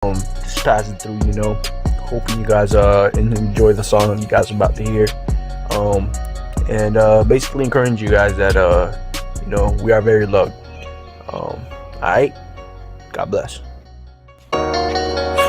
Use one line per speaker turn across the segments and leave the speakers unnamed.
Just passing through, hoping you guys enjoy the song you guys are about to hear. Um, and basically encourage you guys that we are very loved. Alright, God bless.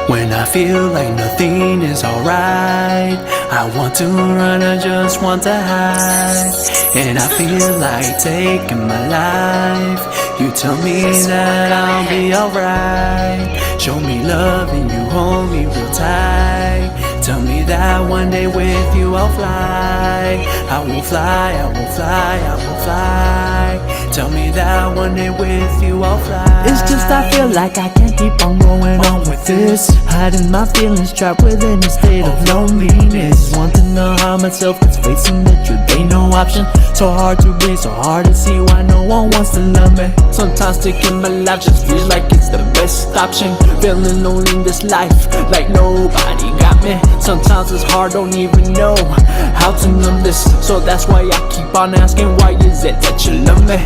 When I feel like nothing is alright, I want to run, I just want to hide. And I feel like taking my life. You tell me that I'll be alright. Show me love and you hold me real tight. Tell me that one day with you I'll fly. I will fly, I will fly, I will fly. Tell me that one day with you I'll fly. It's just I feel like I can't keep on going on with this. Hiding my feelings, trapped within a state of loneliness. Want to know how myself is facing the truth, ain't no option. So hard to breathe, so hard to see why no one wants to love me. Sometimes taking my life just feels like it's the best option. Feeling lonely in this life, like nobody got me. Sometimes it's hard, don't even know how to numb this. So that's why I keep on asking, why is it that you love me?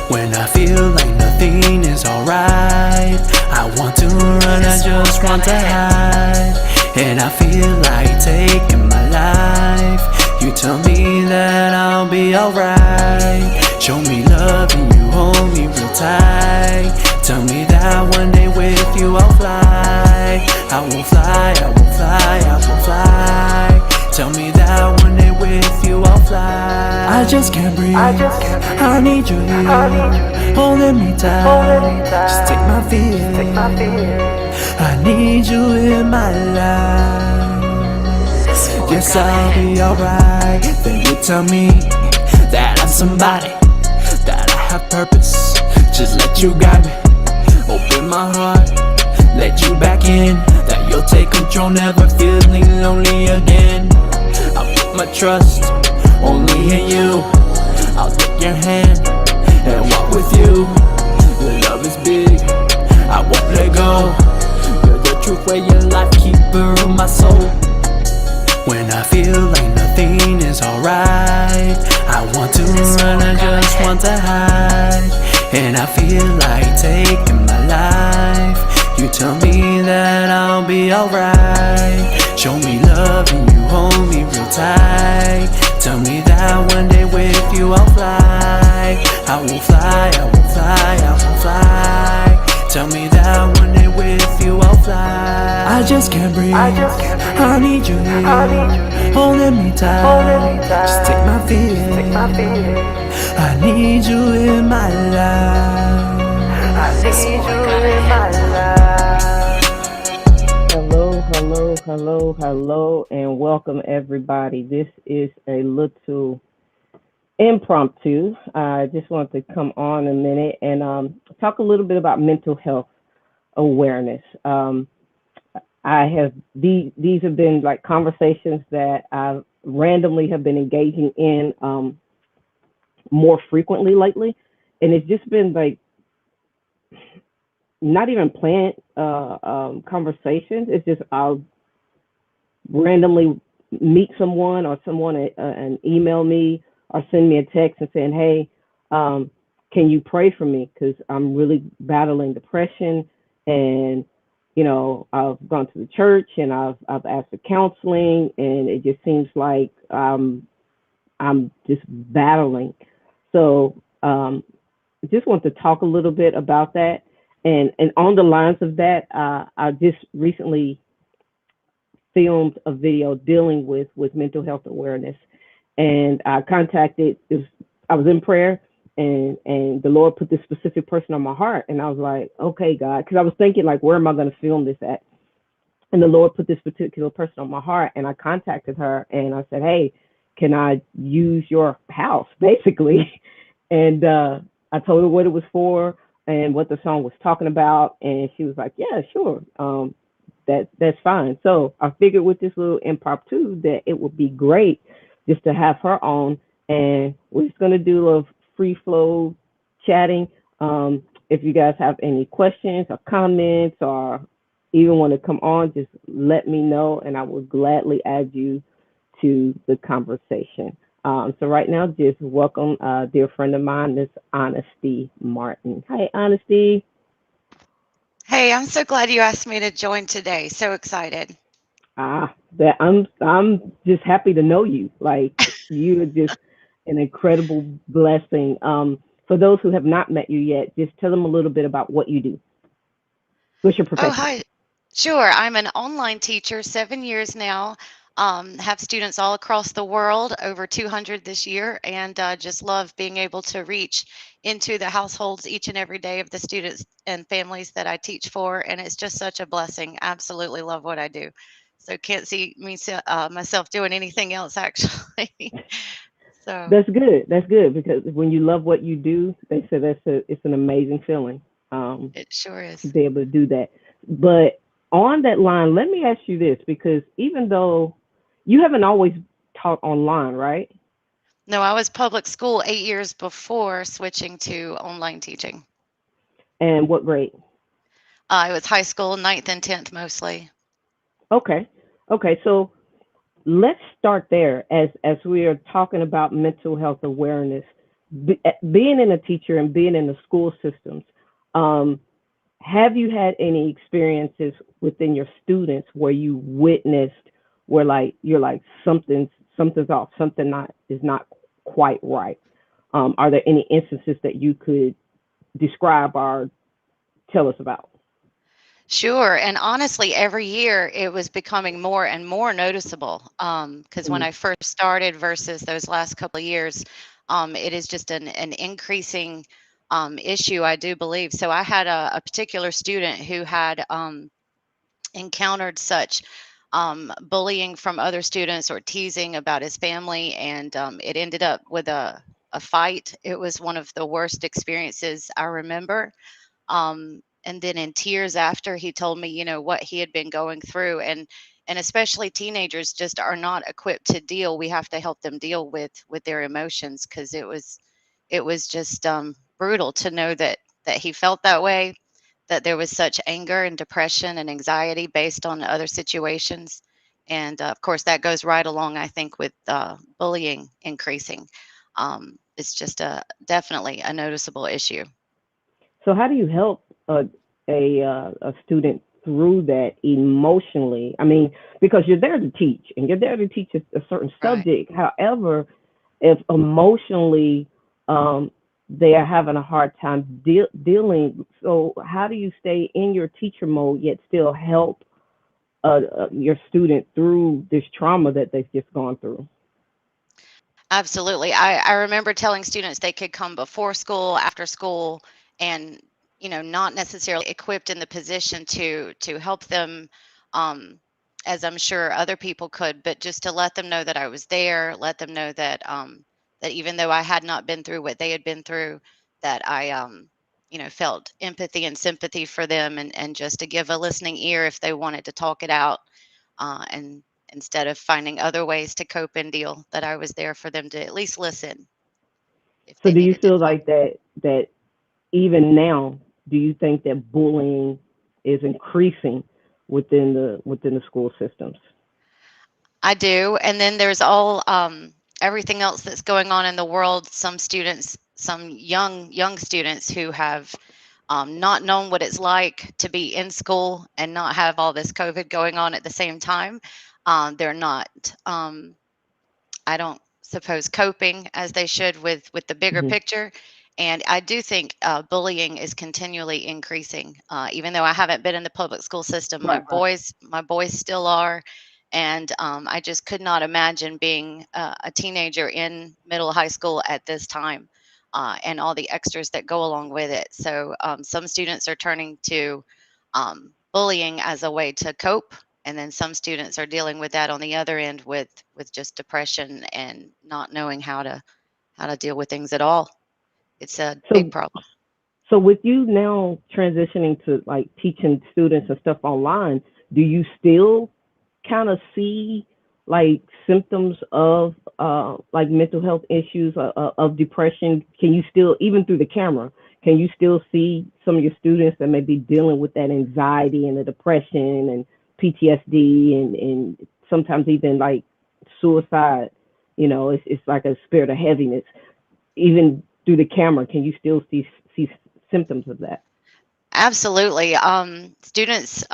When I feel like nothing is alright, I want to run, I just want to hide. And I feel like taking my life. You tell me that I'll be alright. Show me love and you hold me real tight. Tell me that one day with you I'll fly. I will fly, I will fly, I will fly. Tell me that one day with you I'll fly. I just can't breathe, I need you here, holding me tight. Just take my fear, I need you in my life. Yes, I'll be alright. Then you tell me that I'm somebody, that I have purpose. Just let you guide me, open my heart, let you back in. That you'll take control, never feeling lonely again. I'll put my trust only in you. I'll take your hand and walk with you. Your love is big, I won't let go. You're the truth, where your life keeper of my soul. When I feel like nothing is alright, I want to run, I just want to hide. And I feel like taking my life. You tell me that I'll be alright. Show me love and you hold me real tight. Tell me that one day with you I'll fly. I will fly, I will fly, I will fly. Tell me that one day with you I'll fly. I just can't breathe, I need you here, holding me tight. Just take my fear, I need you in my life. I need you in my life.
Hello, and welcome everybody. This is a little impromptu. I just want to come on a minute and talk a little bit about mental health awareness. I have these have been like conversations that I randomly have been engaging in more frequently lately, and it's just been like not even planned conversations. It's just I'll randomly meet someone or someone and email me or send me a text and saying, "Hey, can you pray for me? Because I'm really battling depression, and I've gone to the church and I've asked for counseling, and it just seems like I'm just battling." So just want to talk a little bit about that. And on the lines of that, I just recently filmed a video dealing with mental health awareness, and I contacted. I was in prayer, and the Lord put this specific person on my heart, and I was like, okay, God, because I was thinking like, where am I going to film this at? And the Lord put this particular person on my heart, and I contacted her, and I said, hey, can I use your house, basically? And I told her what it was for and what the song was talking about, and she was like, yeah, sure. That's fine. So I figured with this little impromptu that it would be great just to have her on, and we're just gonna do a little free flow chatting. If you guys have any questions or comments or even want to come on, just let me know, and I will gladly add you to the conversation. So right now, just welcome a dear friend of mine, Miss Honesty Martin. Hi, Honesty.
Hey, I'm so glad you asked me to join today. So excited.
That I'm just happy to know you. Like you are just an incredible blessing. For those who have not met you yet, just tell them a little bit about what you do. What's your
Oh,
profession?
hi. Sure. I'm an online teacher, 7 years now. Have students all across the world, over 200 this year, and just love being able to reach into the households each and every day of the students and families that I teach for. And it's just such a blessing. Absolutely love what I do. So can't see myself doing anything else actually. So
That's good. That's good because when you love what you do, they say it's an amazing feeling.
it sure
To
is.
be able to do that. But on that line, let me ask you this because even though you haven't always taught online, right?
No, I was public school 8 years before switching to online teaching.
And what grade?
It was high school, ninth and 10th mostly.
Okay. Okay. So let's start there as we are talking about mental health awareness. Being in a teacher and being in the school systems, um, have you had any experiences within your students where you witnessed where like you're like something's off, something not is not quite right? Are there any instances that you could describe or tell us about?
Sure. And honestly, every year it was becoming more and more noticeable. Because when
Mm-hmm.
I first started versus those last couple of years, it is just an increasing issue, I do believe. So I had a particular student who had encountered such bullying from other students or teasing about his family, and it ended up with a fight. It was one of the worst experiences I remember. And then in tears after, he told me, what he had been going through, and especially teenagers just are not equipped to deal. We have to help them deal with their emotions because it was just brutal to know that he felt that way, that there was such anger and depression and anxiety based on other situations. And of course, that goes right along, I think, with bullying increasing. It's just definitely a noticeable issue.
So how do you help a student through that emotionally? I mean, because you're there to teach and you're there to teach a certain
Right.
subject. However, if emotionally they are having a hard time dealing, so how do you stay in your teacher mode yet still help your student through this trauma that they've just gone through?
Absolutely. I remember telling students they could come before school, after school, and not necessarily equipped in the position to help them, um, as I'm sure other people could, but just to let them know that I was there, let them know that even though I had not been through what they had been through, that I felt empathy and sympathy for them, and just to give a listening ear if they wanted to talk it out, and instead of finding other ways to cope and deal, that I was there for them to at least listen if
So
they
do you
needed to
feel
talk.
like that even now, do you think that bullying is increasing within the school systems?
I do. And then there's all everything else that's going on in the world. Some students, some young students who have not known what it's like to be in school and not have all this COVID going on at the same time. They're not. I don't suppose coping as they should with the bigger
Hmm.
picture. And I do think bullying is continually increasing. Even though I haven't been in the public school system, my
Right, right.
boys still are. And I just could not imagine being a teenager in middle high school at this time, and all the extras that go along with it. So some students are turning to bullying as a way to cope, and then some students are dealing with that on the other end with just depression and not knowing how to deal with things at all. It's a big
So
problem.
so with you now transitioning to like teaching students and stuff online, do you still kind of see like symptoms of like mental health issues of depression? Can you still, even through the camera, can you still see some of your students that may be dealing with that anxiety and the depression and PTSD and sometimes even like suicide? You know, it's like a spirit of heaviness. Even through the camera, can you still see symptoms of that?
Absolutely. Students,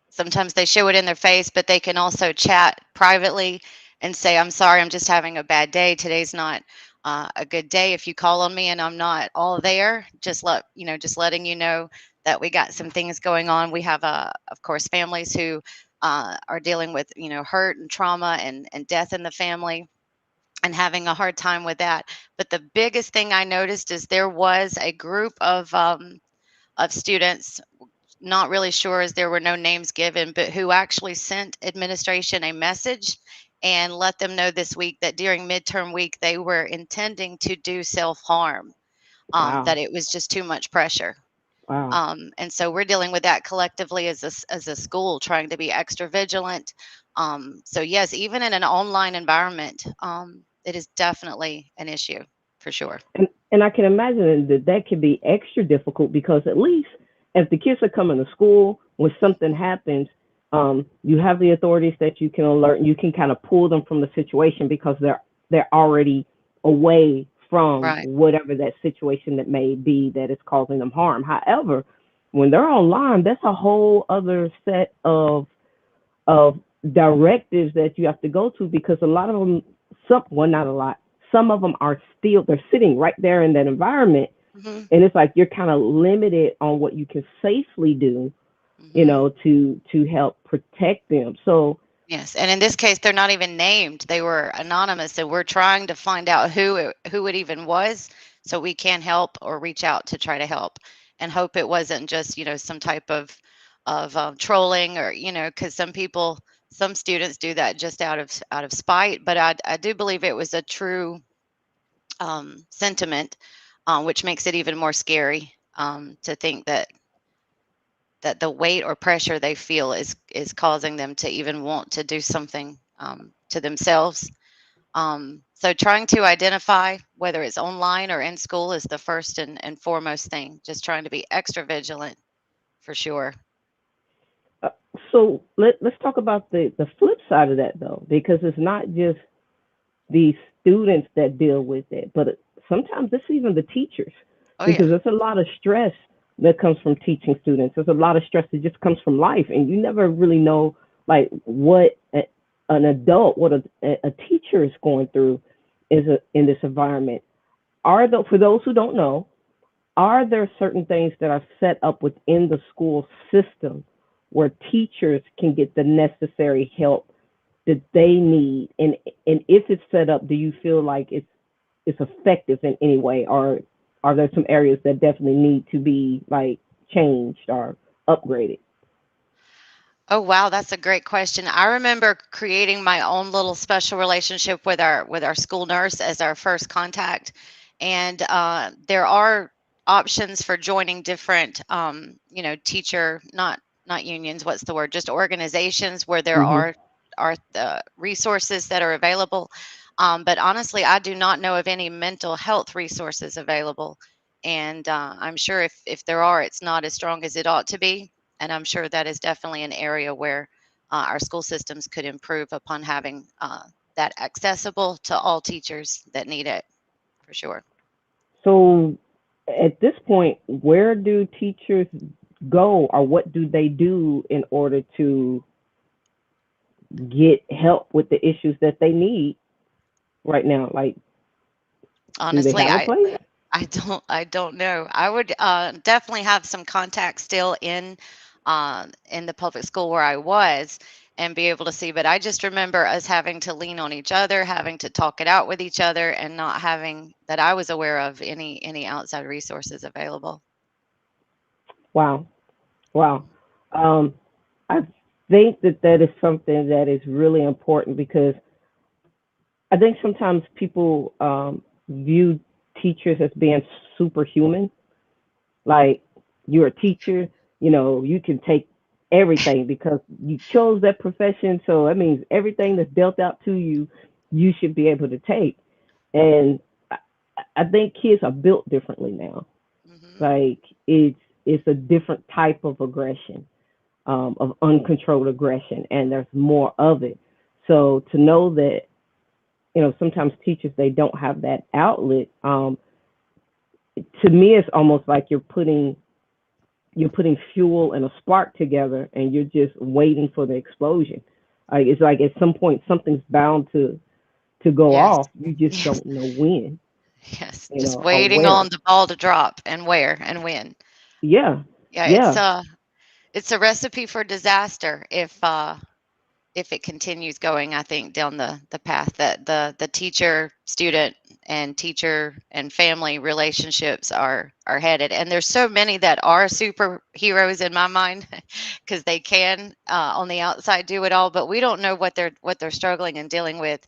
sometimes they show it in their face, but they can also chat privately and say, I'm sorry, I'm just having a bad day. Today's not a good day. If you call on me and I'm not all there, just letting you know that we got some things going on. We have, of course, families who are dealing with, hurt and trauma and death in the family and having a hard time with that. But the biggest thing I noticed is there was a group of students, not really sure as there were no names given, but who actually sent administration a message and let them know this week that during midterm week they were intending to do self-harm,
Wow.
that it was just too much pressure.
Wow.
And so we're dealing with that collectively as a school, trying to be extra vigilant. So yes, even in an online environment, it is definitely an issue for sure.
And I can imagine that that could be extra difficult because at least if the kids are coming to school, when something happens, you have the authorities that you can alert and you can kind of pull them from the situation because they're already away from
Right.
whatever that situation that may be that is causing them harm. However, when they're online, that's a whole other set of directives that you have to go to because a lot of them, not a lot, some of them are still, they're sitting right there in that environment.
Hmm.
And it's like you're kind of limited on what you can safely do,
Hmm.
to help protect them. So,
Yes, and in this case, they're not even named. They were anonymous, and we're trying to find out who it even was, so we can help or reach out to try to help, and hope it wasn't just some type of trolling or because some students do that just out of spite. But I do believe it was a true sentiment, which makes it even more scary to think that the weight or pressure they feel is causing them to even want to do something to themselves. So trying to identify whether it's online or in school is the first and foremost thing. Just trying to be extra vigilant for sure.
uh, let's talk about the flip side of that though, because it's not just the students that deal with it, but sometimes it's even the teachers
Oh
because
yeah.
there's a lot of stress that comes from teaching students. There's a lot of stress that just comes from life, and you never really know like what an adult, what a teacher is going through in this environment. For those who don't know, are there certain things that are set up within the school system where teachers can get the necessary help that they need? And if it's set up, do you feel like it's effective in any way, or are there some areas that definitely need to be like changed or upgraded?
Oh wow, that's a great question. I remember creating my own little special relationship with our school nurse as our first contact, and there are options for joining different, teacher not unions. What's the word? Just organizations where there
Hmm.
are the resources that are available. But honestly, I do not know of any mental health resources available, and I'm sure if there are, it's not as strong as it ought to be, and I'm sure that is definitely an area where our school systems could improve upon having that accessible to all teachers that need it, for sure.
So at this point, where do teachers go, or what do they do in order to get help with the issues that they need right now? Like, do they
Honestly,
have a
I
place?
I don't know. I would definitely have some contacts still in the public school where I was and be able to see. But I just remember us having to lean on each other, having to talk it out with each other, and not having that I was aware of any outside resources available.
Wow, wow. Um, I think that that is something that is really important because I think sometimes people view teachers as being superhuman. Like, you're a teacher, you can take everything because you chose that profession. So that means everything that's dealt out to you, you should be able to take. And I, I think kids are built differently now.
Hmm.
Like, it's a different type of aggression, of uncontrolled aggression, and there's more of it. So to know that, sometimes teachers, they don't have that outlet. To me, it's almost like you're putting you're putting fuel and a spark together, and you're just waiting for the explosion. It's like at some point something's bound to go
Yes.
off. You just
Yes.
don't know when,
Yes.
you
Just
know, or
waiting
where.
on the ball to drop and where and when.
Yeah,
Yeah,
yeah,
it's a recipe for disaster if it continues going, I think, down the path that the teacher student and teacher and family relationships are headed. And there's so many that are superheroes in my mind because they can on the outside do it all, but we don't know what they're struggling and dealing with.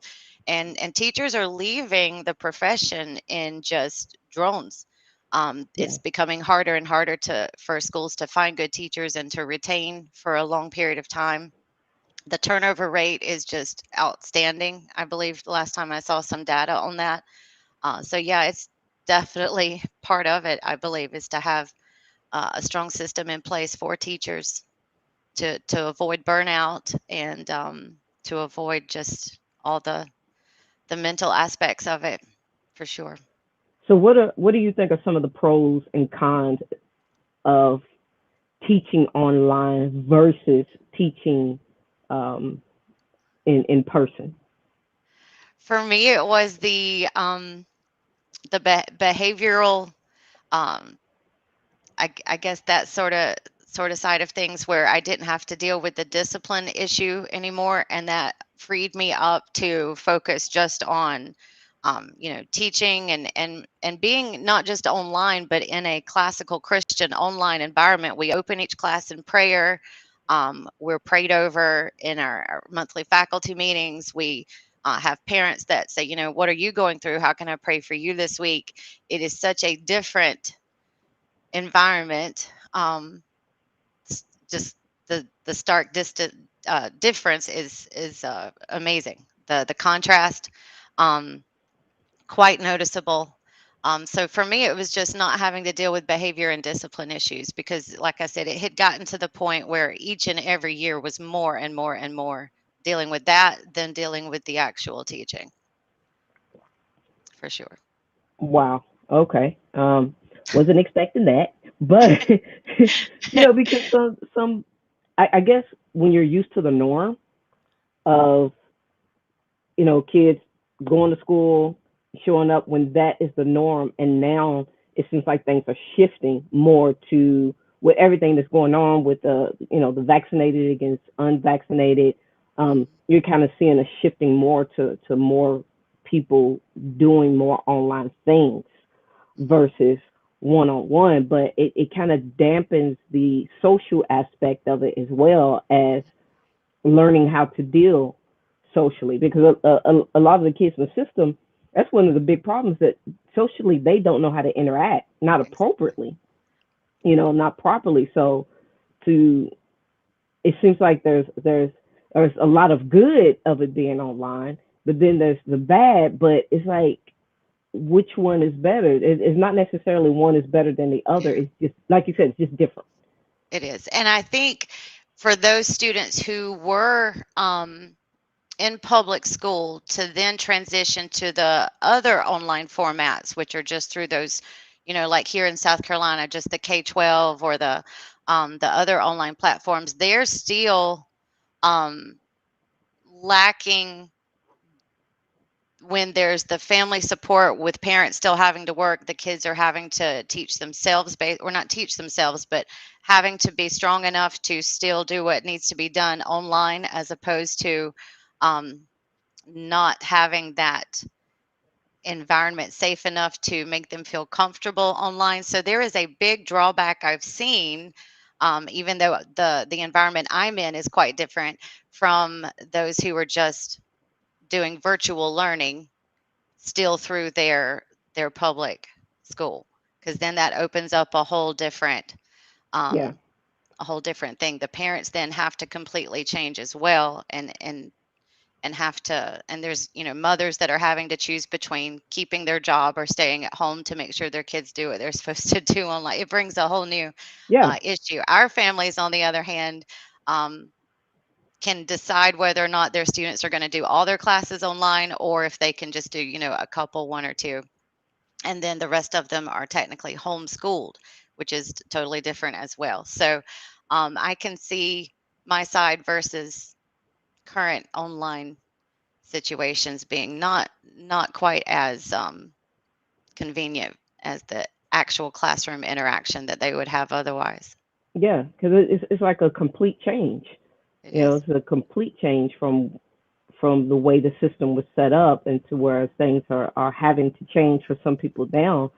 And teachers are leaving the profession in just drones.
yeah.
It's becoming harder and harder for schools to find good teachers and to retain for a long period of time. The turnover rate is just outstanding. I believe the last time I saw some data on that. So yeah, it's definitely part of it. I believe is to have a strong system in place for teachers to avoid burnout and to avoid just all the mental aspects of it, for sure.
So what do you think are some of the pros and cons of teaching online versus teaching um, in person?
For me, it was the behavioral um, I guess that sort of side of things where I didn't have to deal with the discipline issue anymore, and that freed me up to focus just on, teaching and being not just online, but in a classical Christian online environment. We open each class in prayer. We're prayed over in our monthly faculty meetings. We have parents that say, what are you going through? How can I pray for you this week? It is such a different environment. Just the stark distant difference is amazing. The contrast, um, quite noticeable. So for me, it was just not having to deal with behavior and discipline issues because, like I said, it had gotten to the point where each and every year was more and more and more dealing with that than dealing with the actual teaching, for sure.
Wow. Okay. Wasn't expecting that, but because I guess when you're used to the norm of kids going to school, showing up when that is the norm, and now it seems like things are shifting more to with everything that's going on with the vaccinated against unvaccinated. You're kind of seeing a shifting more to more people doing more online things versus one on one, but it kind of dampens the social aspect of it as well as learning how to deal socially because a lot of the kids in the system, that's one of the big problems that socially they don't know how to interact, not appropriately, not properly. So to it seems like there's a lot of good of it being online, but then there's the bad. But it's like which one is better? It's not necessarily one is better than the other. It's just like you said, it's just different.
It is. And I think for those students who were in public school to then transition to the other online formats, which are just through those, like here in South Carolina, just the K-12 or the other online platforms, they're still um, lacking when there's the family support with parents still having to work. The kids are having to teach themselves, or not teach themselves, but having to be strong enough to still do what needs to be done online as opposed to um, not having that environment safe enough to make them feel comfortable online. So there is a big drawback I've seen, even though the environment I'm in is quite different from those who are just doing virtual learning still through their public school, because then that opens up
Yeah,
um, a whole different thing. The parents then have to completely change as well, and have to, and there's mothers that are having to choose between keeping their job or staying at home to make sure their kids do what they're supposed to do online. It brings a whole new
yeah,
issue. Our families, on the other hand, um, can decide whether or not their students are going to do all their classes online, or if they can just do a couple, one or two, and then the rest of them are technically homeschooled, which is totally different as well. So I can see my side versus current online situations being not quite as convenient as the actual classroom interaction that they would have otherwise.
Yeah, because it's like a complete change.
It
You know,
is.
it's a complete change from the way the system was set up and to where things are having to change for some people now,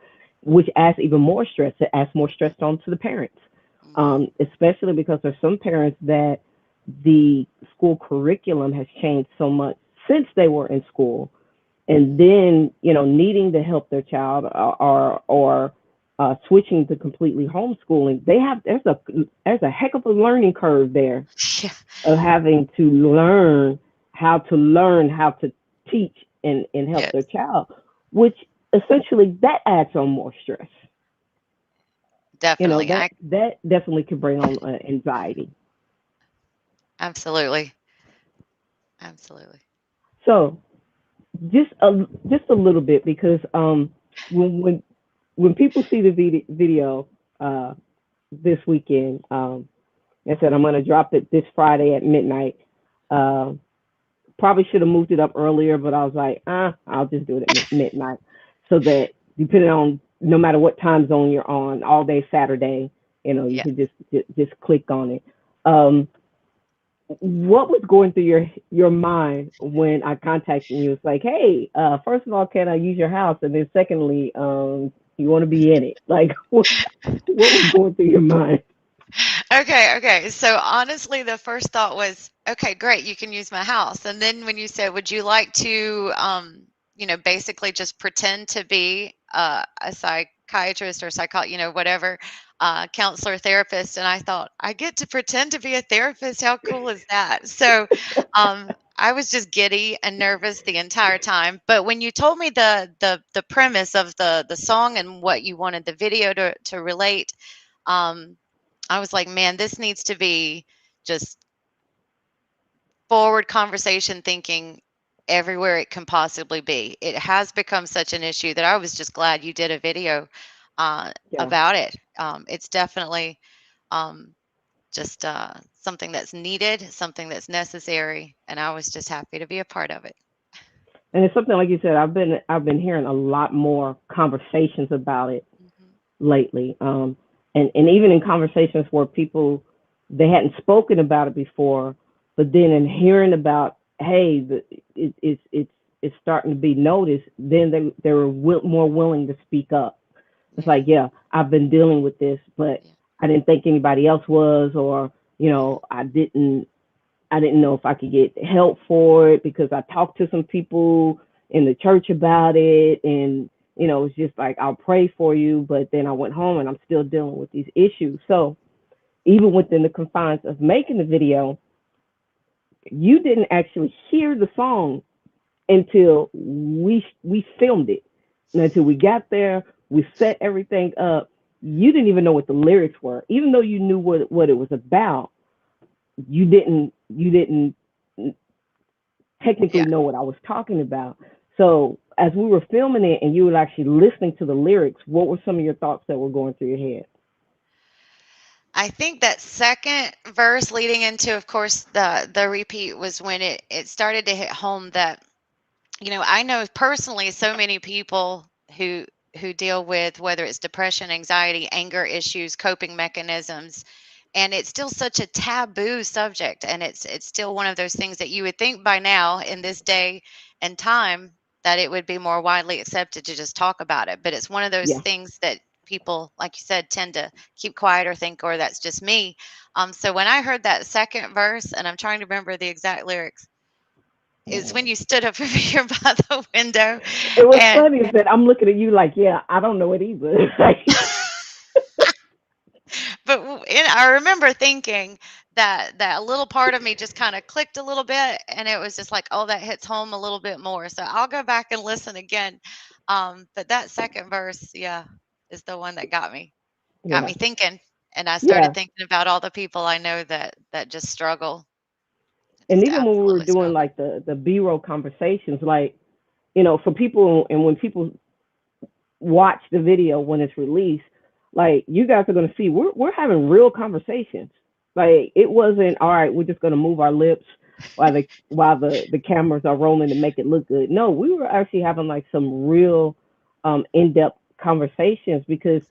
which adds even more stress. It adds more stress on to the parents,
Hmm.
especially because there's some parents that the school curriculum has changed so much since they were in school, and then needing to help their child, or switching to completely homeschooling. There's a heck of a learning curve there
Yeah,
of having to learn how to teach and help their
yes,
child, which essentially that adds on more stress.
definitely.
That definitely could bring on anxiety.
Absolutely, absolutely.
So just a little bit, because when when when people see the video uh this weekend, I said I'm going to drop it this Friday at midnight. Uh, Probably should have moved it up earlier, but I was like, I'll just do it at midnight, so that depending on, no matter what time zone you're on, all day Saturday, you
Yeah.
can just click on it. Um, what was going through your mind when I contacted you? It's like, hey, first of all, can I use your house? And then secondly, you want to be in it? Like, what was going through your mind?
Okay, okay. So honestly, the first thought was, okay, great, you can use my house. And then when you said, would you like to, basically just pretend to be a psychiatrist or whatever, counselor, therapist, and I thought, I get to pretend to be a therapist. How cool is that? So, I was just giddy and nervous the entire time. But when you told me the premise of the song and what you wanted the video to relate, um, I was like, man, this needs to be just forward conversation thinking everywhere it can possibly be. It has become such an issue that I was just glad you did a video
Yeah.
about it. It's definitely um, just something that's needed, something that's necessary, and I was just happy to be a part of it.
And it's something like you said. I've been hearing a lot more conversations about it
Hmm.
lately, and even in conversations where people, they hadn't spoken about it before, but then in hearing about, hey, it's starting to be noticed, then they were more willing to speak up. It's
Yeah,
like, yeah, I've been dealing with this, but
yeah,
I didn't think anybody else was, or
yeah,
I didn't know if I could get help for it, because I talked to some people in the church about it, and it's just like, I'll pray for you, but then I went home and I'm still dealing with these issues. So even within the confines of making the video, you didn't actually hear the song until we filmed it. And until we got there, we set everything up. You didn't even know what the lyrics were, even though you knew what it was about. You didn't technically
yeah.
know what I was talking about. So as we were filming it and you were actually listening to the lyrics, what were some of your thoughts that were going through your head?
I think that second verse leading into, of course, the repeat was when it started to hit home that I know personally so many people who deal with whether it's depression, anxiety, anger issues, coping mechanisms, and it's still such a taboo subject, and it's still one of those things that you would think by now in this day and time that it would be more widely accepted to just talk about it, but it's one of those
Yeah.
things that people, like you said, tend to keep quiet or think, or that's just me. So when I heard that second verse, and I'm trying to remember the exact lyrics, is when you stood up over here by the window.
It was
And
funny that I'm looking at you like, yeah, I don't know it either.
and I remember thinking that a little part of me just kind of clicked a little bit, and it was just like, oh, that hits home a little bit more. So I'll go back and listen again. But that second verse, yeah, is the one that got me
Yeah.
thinking, and I started
Yeah.
thinking about all the people I know that just struggle,
And
just
even when we were
absolutely
doing
struggle.
like the B-roll conversations, like, for people, and when people watch the video when it's released, like you guys are gonna see, we're having real conversations. Like it wasn't all right. We're just gonna move our lips while the cameras are rolling to make it look good. No, we were actually having like some real in depth conversations because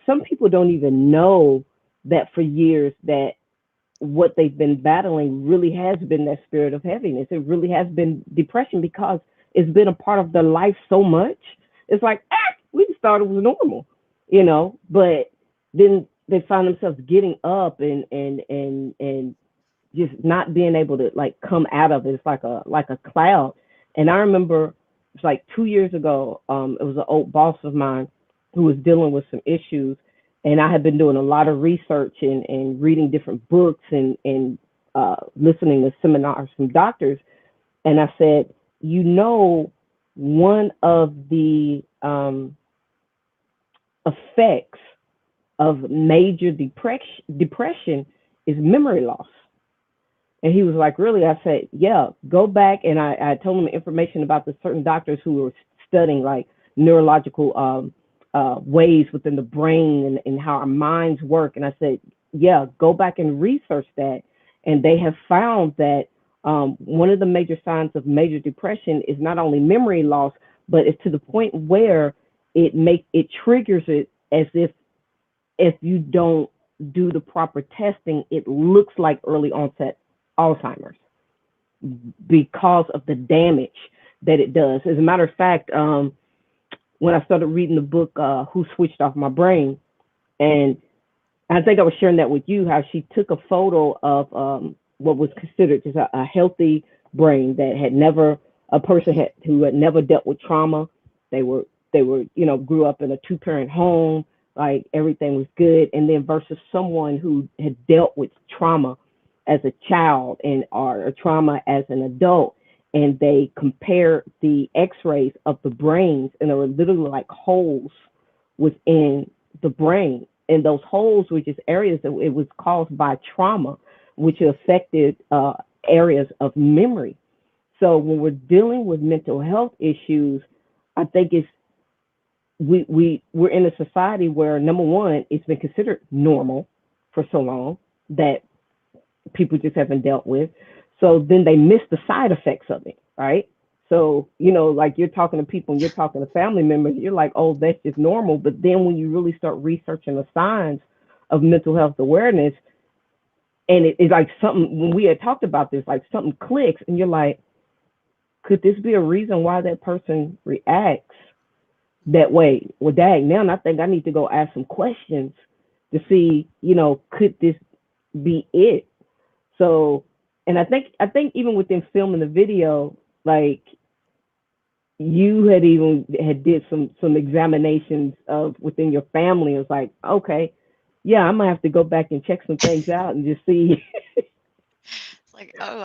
some people don't even know that for years that what they've been battling really has been that spirit of heaviness. It really has been depression because it's been a part of their life so much. It's like, we just thought it was normal, but then they find themselves getting up and just not being able to like come out of it. It's like a cloud. And I remember it's like 2 years ago, it was an old boss of mine who was dealing with some issues, and I had been doing a lot of research and reading different books and listening to seminars from doctors. And I said, one of the effects of major depression is memory loss. And he was like, really? I said, yeah, go back. And I told him information about the certain doctors who were studying like neurological ways within the brain and how our minds work. And I said, yeah, go back and research that. And they have found that one of the major signs of major depression is not only memory loss, but it's to the point where it triggers it as if you don't do the proper testing, it looks like early onset Alzheimer's because of the damage that it does. As a matter of fact, when I started reading the book, Who Switched Off My Brain, and I think I was sharing that with you, how she took a photo of what was considered just a healthy brain that had never, a person who had never dealt with trauma. They were, grew up in a 2-parent home, like everything was good. And then versus someone who had dealt with trauma as a child or trauma as an adult. And they compared the x-rays of the brains, and there were literally like holes within the brain. And those holes were just areas that it was caused by trauma, which affected areas of memory. So when we're dealing with mental health issues, I think we're in a society where, number one, it's been considered normal for so long that people just haven't dealt with. So then they miss the side effects of it, right? So, like you're talking to people and you're talking to family members, you're like, oh, that's just normal. But then when you really start researching the signs of mental health awareness, and it's like something, when we had talked about this, like something clicks and you're like, could this be a reason why that person reacts that way? Well, dang, now I think I need to go ask some questions to see, could this be it? So, and I think even within filming the video, like you had did some examinations of within your family. It was like, okay, yeah, I'm gonna have to go back and check some things out and just see.
It's like, oh,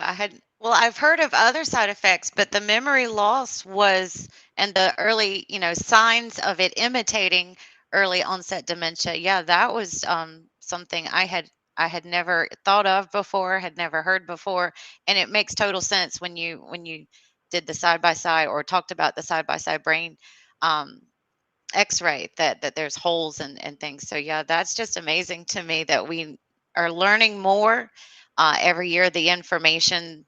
I've heard of other side effects, but the memory loss and the early, signs of it imitating early onset dementia. Yeah, that was something I had never thought of before, had never heard before, and it makes total sense when you did the side by side or talked about the side by side brain um, X-ray that there's holes and things. So yeah, that's just amazing to me that we are learning more every year. The information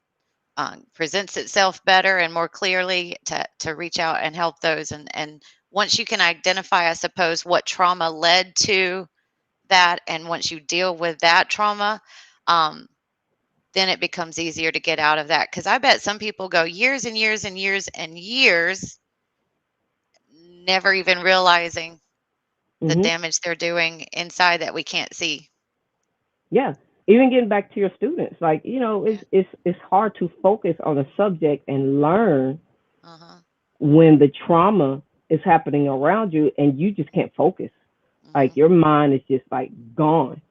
presents itself better and more clearly to reach out and help those. And once you can identify, I suppose, what trauma led to that, and once you deal with that trauma, um, then it becomes easier to get out of that. Because I bet some people go years and years and years and years never even realizing the
Hmm.
damage they're doing inside that we can't see.
Yeah, even getting back to your students, like
Yeah.
it's hard to focus on a subject and learn
Uh-huh.
when the trauma is happening around you and you just can't focus. Like
Hmm.
your mind is just like gone.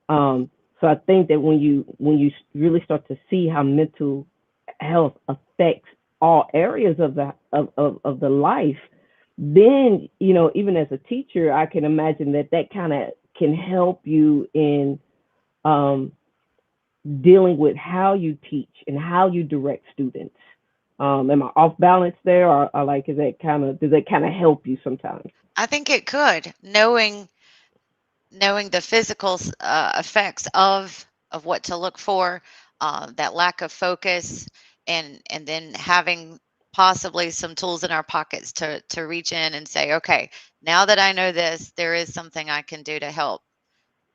So I think that when you really start to see how mental health affects all areas of the life, then even as a teacher, I can imagine that kind of can help you in um, dealing with how you teach and how you direct students Am I off balance there, or like is that kind of does that kind of help you sometimes?
I think it could, knowing the physical effects of what to look for, that lack of focus, and then having possibly some tools in our pockets to reach in and say, okay, now that I know this, there is something I can do to help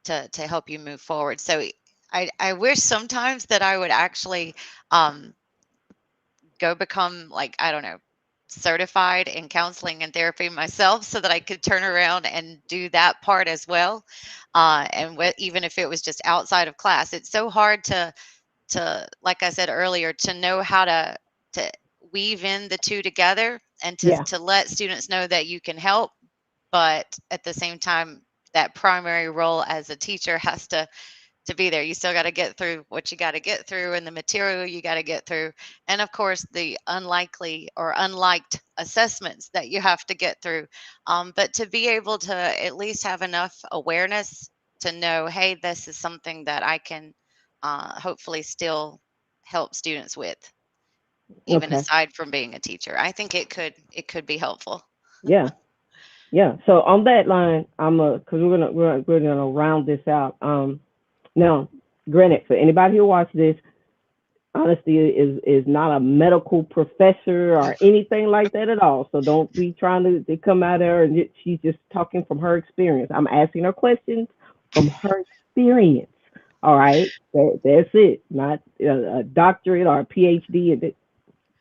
to help you move forward. So I wish sometimes that I would actually um, go become, like, I don't know, certified in counseling and therapy myself so that I could turn around and do that part as well. And even if it was just outside of class, it's so hard to, like I said earlier, to know how to weave in the two together, and to
Yeah.
to let students know that you can help, but at the same time, that primary role as a teacher has to be there. You still got to get through what you got to get through, and the material you got to get through. And of course, the unlikely or unliked assessments that you have to get through. But to be able to at least have enough awareness to know, hey, this is something that I can hopefully still help students with, even
Okay.
aside from being a teacher. I think it could be helpful.
Yeah. Yeah. So on that line, I'm because we're gonna round this out. Now, granted, for anybody who watched this, honesty is not a medical professor or anything like that at all. So don't be trying to come out there and she's just talking from her experience. I'm asking her questions from her experience. All right, that's it. Not a doctorate or a PhD. And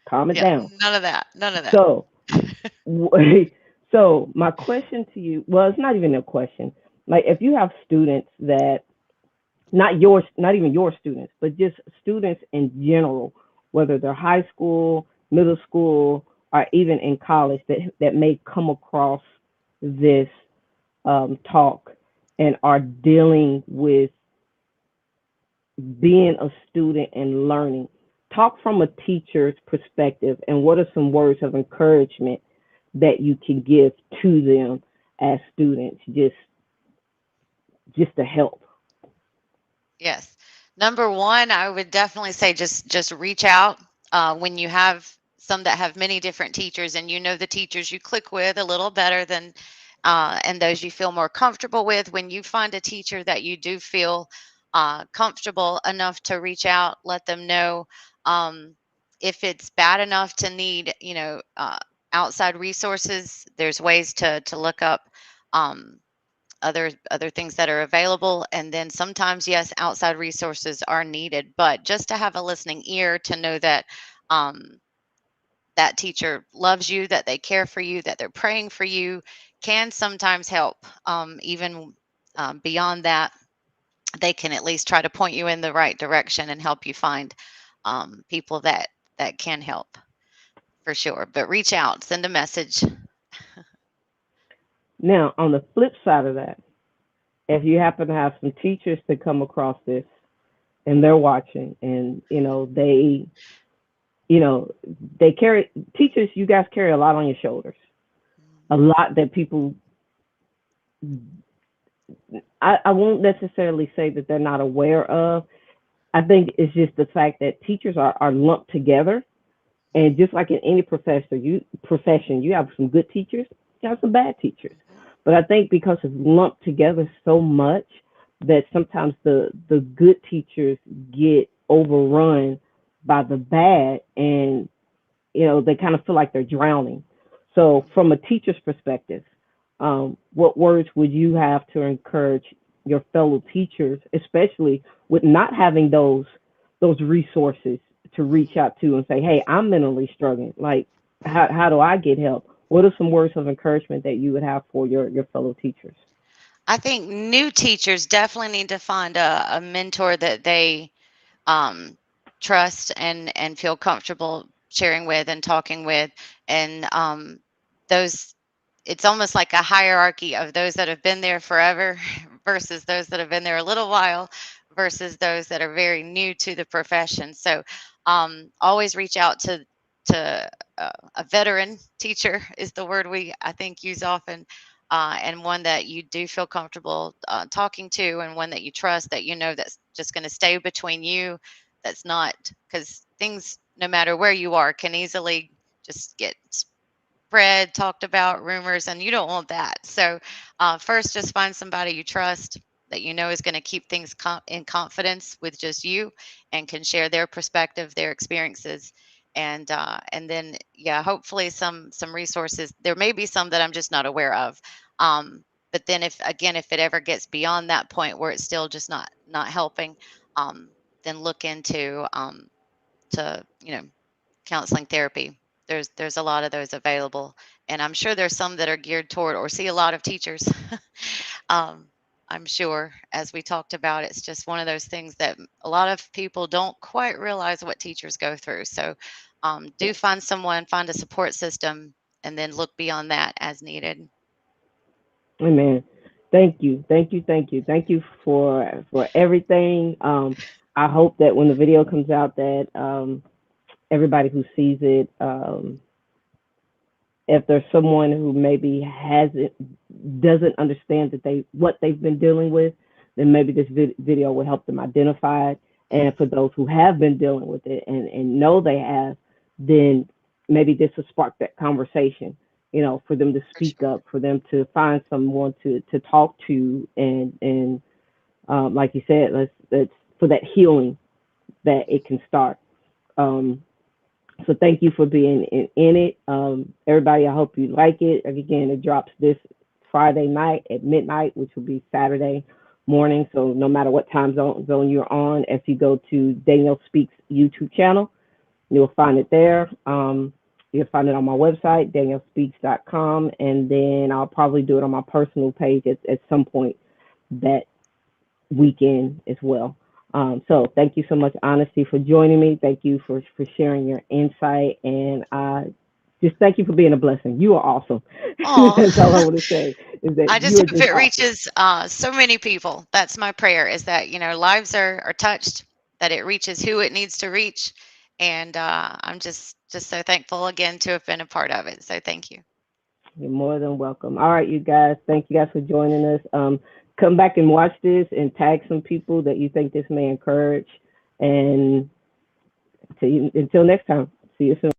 calm it
Yeah,
down.
none of that. None of that.
So, so my question to you, well, it's not even a question. Like, if you have students that not yours, not even your students, but just students in general, whether they're high school, middle school, or even in college, that may come across this talk and are dealing with being a student and learning. Talk from a teacher's perspective, and what are some words of encouragement that you can give to them as students, just to help.
Yes. Number one, I would definitely say just reach out when you have some that have many different teachers, and you know the teachers you click with a little better than and those you feel more comfortable with. When you find a teacher that you do feel comfortable enough to reach out, let them know. Um, if it's bad enough to need, outside resources, there's ways to look up. Um, other things that are available, and then sometimes, yes, outside resources are needed, but just to have a listening ear to know that um, that teacher loves you, that they care for you, that they're praying for you, can sometimes help. Even beyond that, they can at least try to point you in the right direction and help you find people that can help, for sure. But reach out, send a message.
Now, on the flip side of that, if you happen to have some teachers that come across this and they're watching, and you know they carry teachers, you guys carry a lot on your shoulders, a lot that people, I won't necessarily say that they're not aware of. I think it's just the fact that teachers are lumped together. And just like in any profession, you have some good teachers, you have some bad teachers. But I think because it's lumped together so much that sometimes the good teachers get overrun by the bad, and they kind of feel like they're drowning. So from a teacher's perspective, what words would you have to encourage your fellow teachers, especially with not having those resources to reach out to and say, "Hey, I'm mentally struggling. Like, how do I get help?" What are some words of encouragement that you would have for your fellow teachers?
I think new teachers definitely need to find a mentor that they um, trust and feel comfortable sharing with and talking with, and those it's almost like a hierarchy of those that have been there forever versus those that have been there a little while versus those that are very new to the profession. So always reach out to a veteran teacher is the word we, I think, use often, and one that you do feel comfortable talking to, and one that you trust, that you know that's just going to stay between you. That's not, because things no matter where you are, can easily just get spread, talked about, rumors, and you don't want that. So first, just find somebody you trust that you know is going to keep things in confidence with just you and can share their perspective, their experiences. And then yeah, hopefully some resources. There may be some that I'm just not aware of. But then if it ever gets beyond that point where it's still just not helping, um, then look into to counseling therapy. There's a lot of those available, and I'm sure there's some that are geared toward or see a lot of teachers. um, I'm sure, as we talked about, it's just one of those things that a lot of people don't quite realize what teachers go through. So do find someone, find a support system, and then look beyond that as needed.
Amen. Thank you. Thank you. Thank you. Thank you for everything. I hope that when the video comes out that everybody who sees it, if there's someone who maybe doesn't understand that what they've been dealing with, then maybe this video will help them identify it. And for those who have been dealing with it and know they have, then maybe this will spark that conversation, for them to
For
speak
sure.
up, for them to find someone to talk to, and like you said, let's for that healing that it can start. Um, so thank you for being in it. Everybody, I hope you like it. Again, it drops this Friday night at midnight, which will be Saturday morning. So no matter what time zone you're on, if you go to Danielle Speaks YouTube channel, you'll find it there. You'll find it on my website, daniellespeaks.com, and then I'll probably do it on my personal page at some point that weekend as well. So thank you so much, Honesty, for joining me. Thank you for sharing your insight, and just thank you for being a blessing. You are awesome. That's all I
Oh,
want to say is that
I
you
just
are
hope
just
it
awesome.
reaches so many people. That's my prayer, is that, lives are touched, that it reaches who it needs to reach. And I'm just so thankful again to have been a part of it. So thank you.
You're more than welcome. All right, you guys. Thank you guys for joining us. Come back and watch this and tag some people that you think this may encourage. And until next time, see you soon.